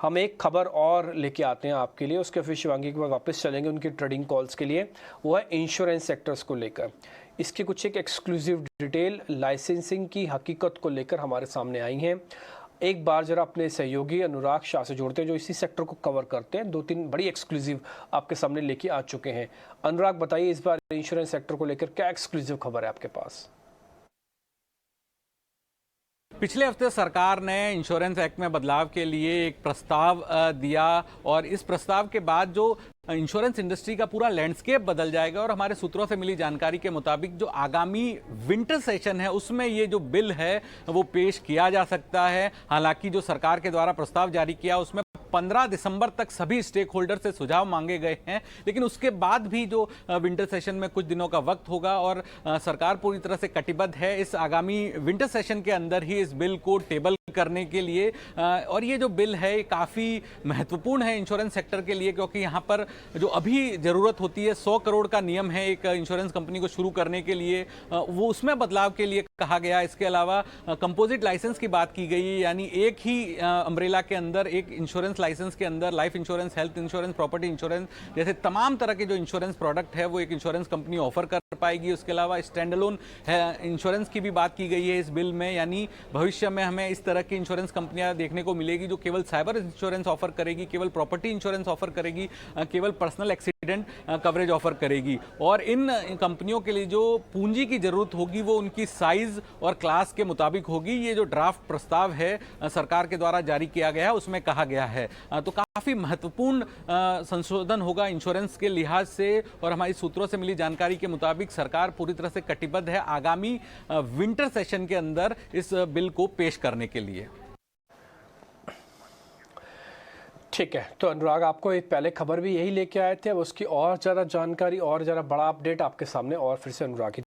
हम एक खबर और लेके आते हैं आपके लिए, उसके फिर शिवांगी के बाद वापस चलेंगे उनकी ट्रेडिंग कॉल्स के लिए। वो है इंश्योरेंस सेक्टर्स को लेकर। इसकी कुछ एक एक्सक्लूसिव डिटेल लाइसेंसिंग की हकीकत को लेकर हमारे सामने आई हैं। एक बार जरा अपने सहयोगी अनुराग शाह से जोड़ते हैं जो इसी सेक्टर को कवर करते हैं। 2-3 बड़ी एक्सक्लूसिव आपके सामने लेके आ चुके हैं। अनुराग, बताइए इस बार इंश्योरेंस सेक्टर को लेकर क्या एक्सक्लूसिव खबर है आपके पास? पिछले हफ्ते सरकार ने इंश्योरेंस एक्ट में बदलाव के लिए एक प्रस्ताव दिया और इस प्रस्ताव के बाद जो इंश्योरेंस इंडस्ट्री का पूरा लैंडस्केप बदल जाएगा। और हमारे सूत्रों से मिली जानकारी के मुताबिक जो आगामी विंटर सेशन है उसमें ये जो बिल है वो पेश किया जा सकता है। हालांकि जो सरकार के द्वारा प्रस्ताव जारी किया उसमें 15 दिसंबर तक सभी स्टेक होल्डर से सुझाव मांगे गए हैं, लेकिन उसके बाद भी जो विंटर सेशन में कुछ दिनों का वक्त होगा और सरकार पूरी तरह से कटिबद्ध है इस आगामी विंटर सेशन के अंदर ही इस बिल को टेबल करने के लिए। और ये जो बिल है काफ़ी महत्वपूर्ण है इंश्योरेंस सेक्टर के लिए, क्योंकि यहाँ पर जो अभी ज़रूरत होती है 100 करोड़ का नियम है एक इंश्योरेंस कंपनी को शुरू करने के लिए, वो उसमें बदलाव के लिए कहा गया। इसके अलावा कंपोजिट लाइसेंस की बात की गई, यानी एक ही अम्ब्रेला के अंदर एक इंश्योरेंस लाइसेंस के अंदर life insurance, health insurance, property insurance जैसे तमाम तरह के जो इंश्योरेंस प्रोडक्ट है वो एक इंश्योरेंस कंपनी ऑफर कर पाएगी। उसके अलावा स्टैंड अलोन इंश्योरेंस की भी बात की गई है इस बिल में, यानी भविष्य में हमें इस तरह की इंश्योरेंस कंपनियां देखने को मिलेगी जो केवल साइबर इंश्योरेंस ऑफर करेगी, केवल प्रॉपर्टी इंश्योरेंस ऑफर करेगी, केवल पर्सनल एक्सीडेंट कवरेज ऑफर करेगी। और इन कंपनियों के लिए जो पूंजी की जरूरत होगी वो उनकी साइज और क्लास के मुताबिक होगी। ये जो ड्राफ्ट प्रस्ताव है सरकार के द्वारा जारी किया गया है उसमें कहा गया है। तो काफी महत्वपूर्ण संशोधन होगा इंश्योरेंस के लिहाज से। और हमारी सूत्रों से मिली जानकारी के मुताबिक सरकार पूरी तरह से कटिबद्ध है आगामी विंटर सेशन के अंदर इस बिल को पेश करने के लिए। ठीक है, तो अनुराग आपको एक पहले खबर भी यही लेके आए थे, अब उसकी और ज़्यादा जानकारी और ज़रा बड़ा अपडेट आपके सामने और फिर से अनुराग की